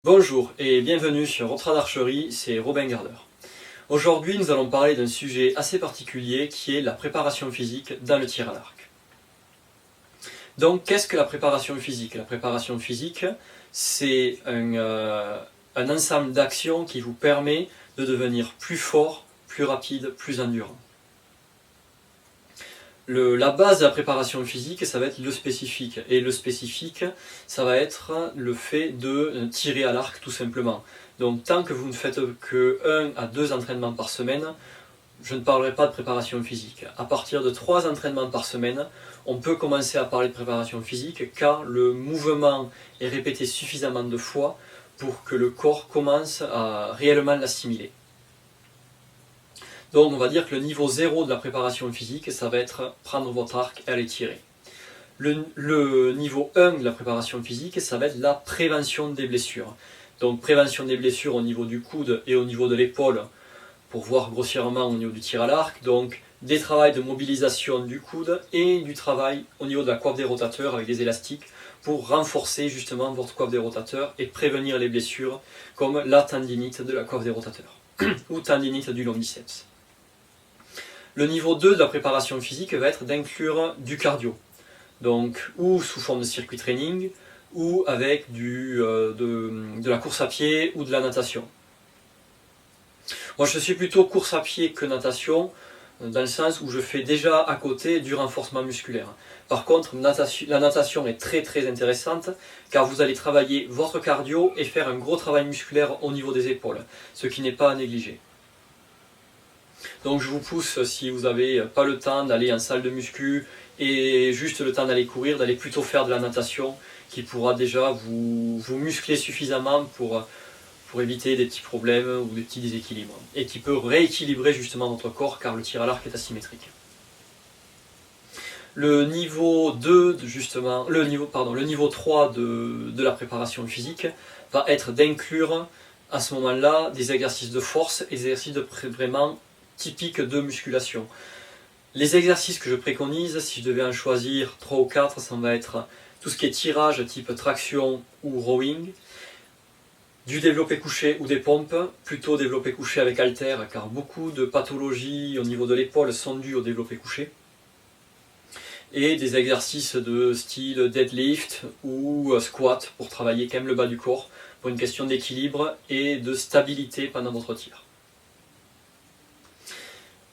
Bonjour et bienvenue sur Votre Radar Archerie, c'est Robin Gardeur. Aujourd'hui nous allons parler d'un sujet assez particulier qui est la préparation physique dans le tir à l'arc. Donc qu'est-ce que la préparation physique? La préparation physique c'est un ensemble d'actions qui vous permet de devenir plus fort, plus rapide, plus endurant. La base de la préparation physique, ça va être le spécifique. Et le spécifique, ça va être le fait de tirer à l'arc tout simplement. Donc tant que vous ne faites que 1 à 2 entraînements par semaine, je ne parlerai pas de préparation physique. À partir de 3 entraînements par semaine, on peut commencer à parler de préparation physique car le mouvement est répété suffisamment de fois pour que le corps commence à réellement l'assimiler. Donc on va dire que le niveau 0 de la préparation physique, ça va être prendre votre arc et aller tirer. Le niveau 1 de la préparation physique, ça va être la prévention des blessures. Donc prévention des blessures au niveau du coude et au niveau de l'épaule, pour voir grossièrement au niveau du tir à l'arc. Donc des travails de mobilisation du coude et du travail au niveau de la coiffe des rotateurs avec des élastiques pour renforcer justement votre coiffe des rotateurs et prévenir les blessures comme la tendinite de la coiffe des rotateurs ou tendinite du long biceps. Le niveau 2 de la préparation physique va être d'inclure du cardio, donc ou sous forme de circuit training, ou avec de la course à pied ou de la natation. Moi je suis plutôt course à pied que natation, dans le sens où je fais déjà à côté du renforcement musculaire. Par contre, la natation est très intéressante, car vous allez travailler votre cardio et faire un gros travail musculaire au niveau des épaules, ce qui n'est pas à négliger. Donc je vous pousse, si vous n'avez pas le temps d'aller en salle de muscu et juste le temps d'aller courir, d'aller plutôt faire de la natation qui pourra déjà vous muscler suffisamment pour éviter des petits problèmes ou des petits déséquilibres et qui peut rééquilibrer justement votre corps car le tir à l'arc est asymétrique. Le niveau 2, justement, le niveau 3 de la préparation physique va être d'inclure à ce moment-là des exercices de force et des exercices vraiment typiques de musculation. Les exercices que je préconise, si je devais en choisir 3 ou 4, ça va être tout ce qui est tirage type traction ou rowing, du développé couché ou des pompes, plutôt développé couché avec haltère car beaucoup de pathologies au niveau de l'épaule sont dues au développé couché, et des exercices de style deadlift ou squat pour travailler quand même le bas du corps pour une question d'équilibre et de stabilité pendant votre tir.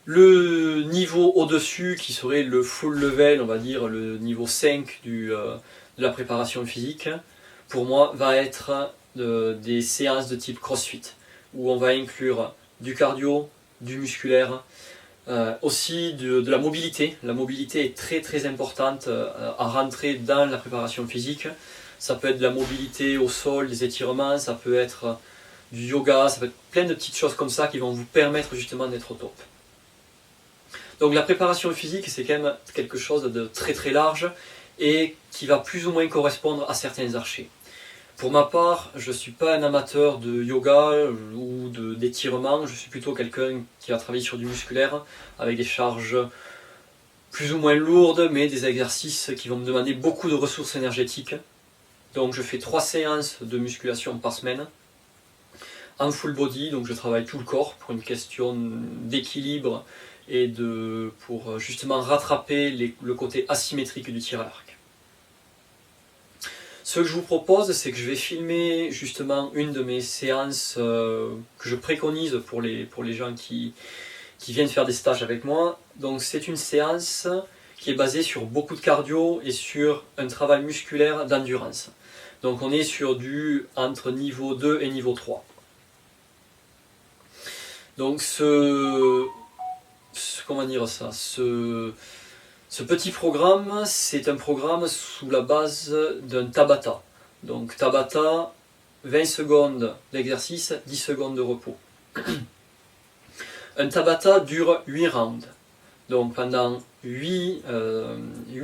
Le niveau au-dessus, qui serait le full level, on va dire le niveau 5 de la préparation physique, pour moi va être des séances de type crossfit, où on va inclure du cardio, du musculaire, aussi de la mobilité. La mobilité est très importante à rentrer dans la préparation physique. Ça peut être de la mobilité au sol, des étirements, ça peut être du yoga, ça peut être plein de petites choses comme ça qui vont vous permettre justement d'être au top. Donc la préparation physique, c'est quand même quelque chose de très large et qui va plus ou moins correspondre à certains archers. Pour ma part, je ne suis pas un amateur de yoga ou d'étirement, je suis plutôt quelqu'un qui va travailler sur du musculaire avec des charges plus ou moins lourdes, mais des exercices qui vont me demander beaucoup de ressources énergétiques. Donc je fais 3 séances de musculation par semaine en full body, donc je travaille tout le corps pour une question d'équilibre et pour justement rattraper le côté asymétrique du tir à l'arc. Ce que je vous propose, c'est que je vais filmer justement une de mes séances que je préconise pour les gens qui viennent faire des stages avec moi. Donc c'est une séance qui est basée sur beaucoup de cardio et sur un travail musculaire d'endurance. Donc on est sur entre niveau 2 et niveau 3. Donc ce petit programme, c'est un programme sous la base d'un Tabata. Donc Tabata, 20 secondes d'exercice, 10 secondes de repos. Un Tabata dure 8 rounds. Donc pendant 8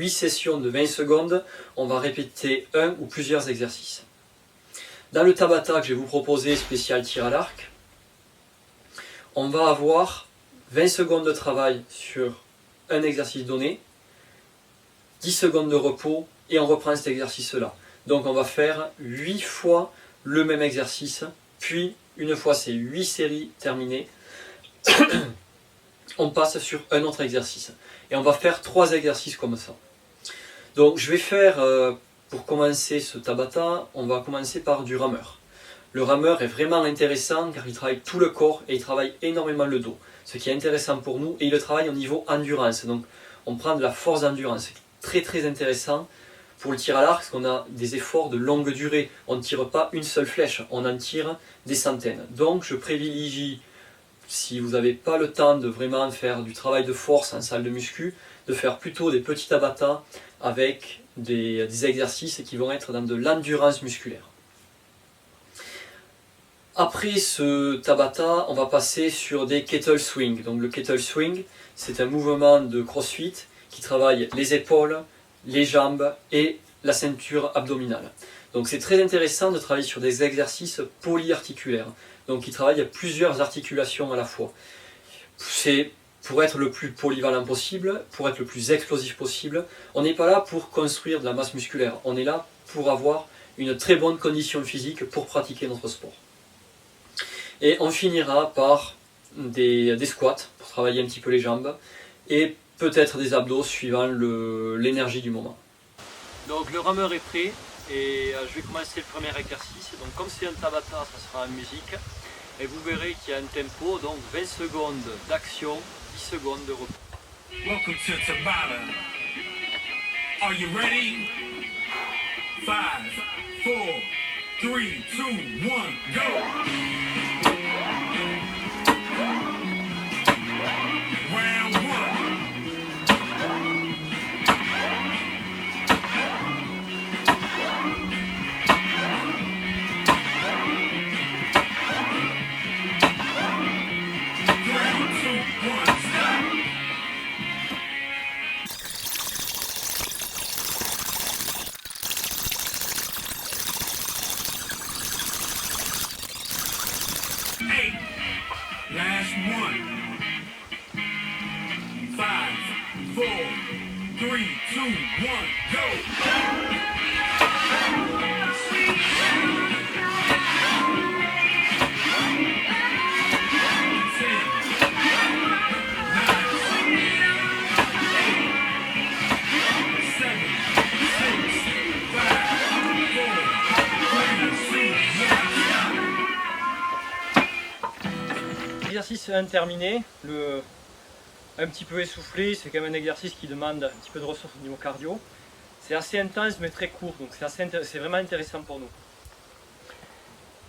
sessions de 20 secondes, on va répéter un ou plusieurs exercices. Dans le Tabata que je vais vous proposer, spécial tir à l'arc, on va avoir 20 secondes de travail sur un exercice donné, 10 secondes de repos et on reprend cet exercice-là. Donc on va faire 8 fois le même exercice, puis une fois ces 8 séries terminées, on passe sur un autre exercice. Et on va faire 3 exercices comme ça. Donc je vais faire, pour commencer ce Tabata, on va commencer par du rameur. Le rameur est vraiment intéressant car il travaille tout le corps et il travaille énormément le dos. Ce qui est intéressant pour nous, et il le travaille au niveau endurance. Donc on prend de la force d'endurance. C'est très intéressant pour le tir à l'arc, parce qu'on a des efforts de longue durée. On ne tire pas une seule flèche, on en tire des centaines. Donc je privilégie, si vous n'avez pas le temps de vraiment faire du travail de force en salle de muscu, de faire plutôt des petits Tabata avec des exercices qui vont être dans de l'endurance musculaire. Après ce Tabata, on va passer sur des kettle swing. Donc le kettle swing, c'est un mouvement de crossfit qui travaille les épaules, les jambes et la ceinture abdominale. Donc c'est très intéressant de travailler sur des exercices polyarticulaires. Donc qui travaillent plusieurs articulations à la fois. C'est pour être le plus polyvalent possible, pour être le plus explosif possible. On n'est pas là pour construire de la masse musculaire, on est là pour avoir une très bonne condition physique pour pratiquer notre sport. Et on finira par des squats pour travailler un petit peu les jambes et peut-être des abdos suivant l'énergie du moment. Donc le rameur est prêt et je vais commencer le premier exercice. Donc comme c'est un Tabata, ça sera en musique. Et vous verrez qu'il y a un tempo, donc 20 secondes d'action, 10 secondes de repos. Welcome to Tabata. Are you ready? 5, 4, 3, 2, 1, go! Round 1. Last one. 5, 4, 3, 2, 1, go! L'exercice 1 terminé, un petit peu essoufflé, c'est quand même un exercice qui demande un petit peu de ressources au niveau cardio. C'est assez intense mais très court, donc c'est vraiment intéressant pour nous.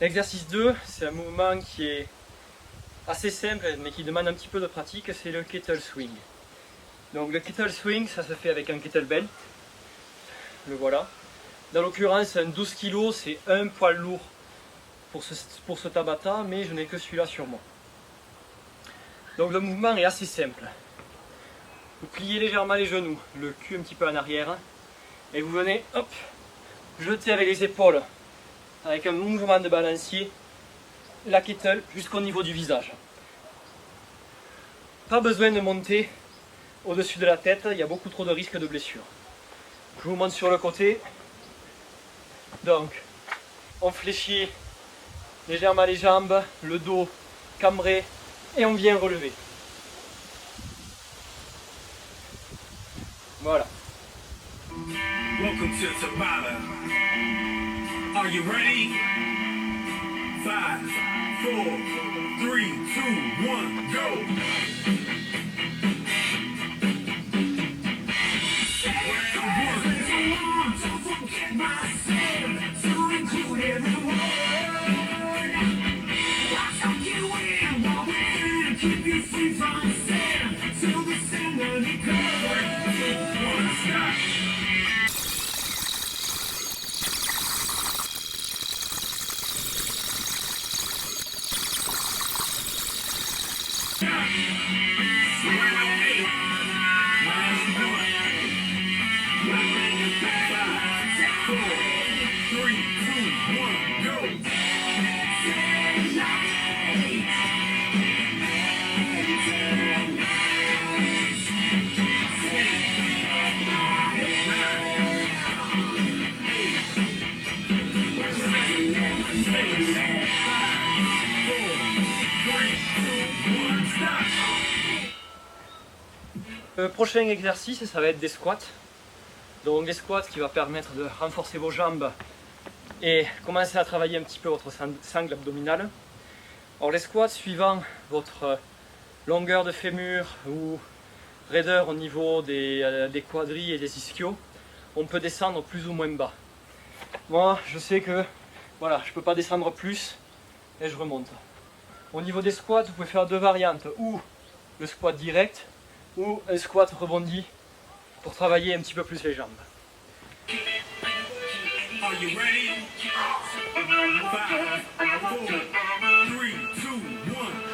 L'exercice 2, c'est un mouvement qui est assez simple mais qui demande un petit peu de pratique, c'est le kettle swing. Donc le kettle swing, ça se fait avec un kettlebell, le voilà. Dans l'occurrence, un 12 kg, c'est un poil lourd pour ce Tabata, mais je n'ai que celui-là sur moi. Donc le mouvement est assez simple. Vous pliez légèrement les genoux, le cul un petit peu en arrière, et vous venez, hop, jeter avec les épaules, avec un mouvement de balancier, la kettle jusqu'au niveau du visage. Pas besoin de monter au-dessus de la tête, il y a beaucoup trop de risques de blessure. Je vous montre sur le côté. Donc, on fléchit légèrement les jambes, le dos cambré, et on vient relever. Voilà. Welcome to Tabata. Are you ready? 5, 4, 3, 2, 1, go! Le prochain exercice, ça va être des squats. Donc des squats qui va permettre de renforcer vos jambes et commencer à travailler un petit peu votre sangle abdominale. Alors les squats, suivant votre longueur de fémur ou raideur au niveau des quadris et des ischios, on peut descendre plus ou moins bas. Moi, je sais que voilà, je ne peux pas descendre plus et je remonte. Au niveau des squats, vous pouvez faire deux variantes, ou le squat direct ou un squat rebondi pour travailler un petit peu plus les jambes. Are you ready? 5, 4, 3, 2, 1,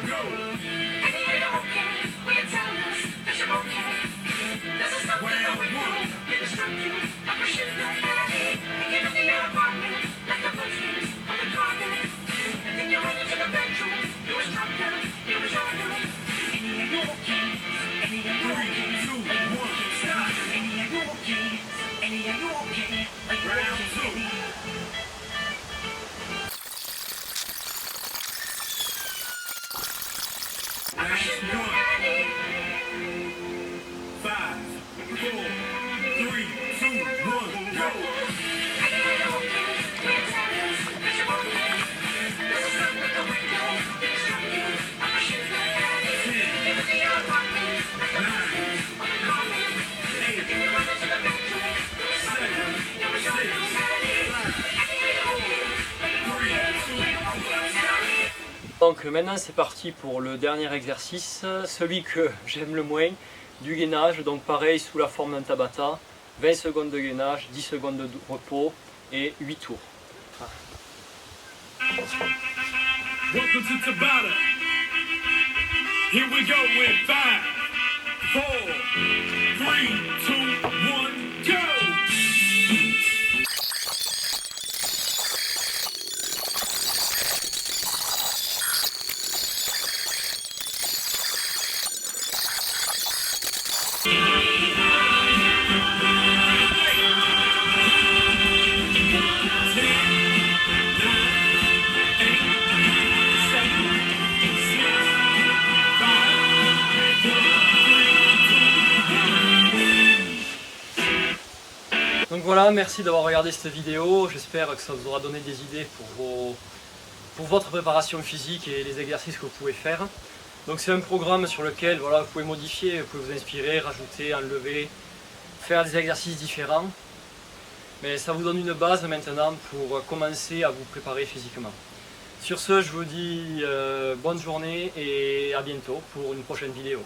go! Donc maintenant c'est parti pour le dernier exercice, celui que j'aime le moins, du gainage. Donc pareil sous la forme d'un Tabata, 20 secondes de gainage, 10 secondes de repos et 8 tours. Welcome to Tabata. Here we go with 5, 4, 3, 2, 1, go! Donc voilà, merci d'avoir regardé cette vidéo, j'espère que ça vous aura donné des idées pour votre préparation physique et les exercices que vous pouvez faire. Donc c'est un programme sur lequel voilà, vous pouvez modifier, vous pouvez vous inspirer, rajouter, enlever, faire des exercices différents. Mais ça vous donne une base maintenant pour commencer à vous préparer physiquement. Sur ce, je vous dis bonne journée et à bientôt pour une prochaine vidéo.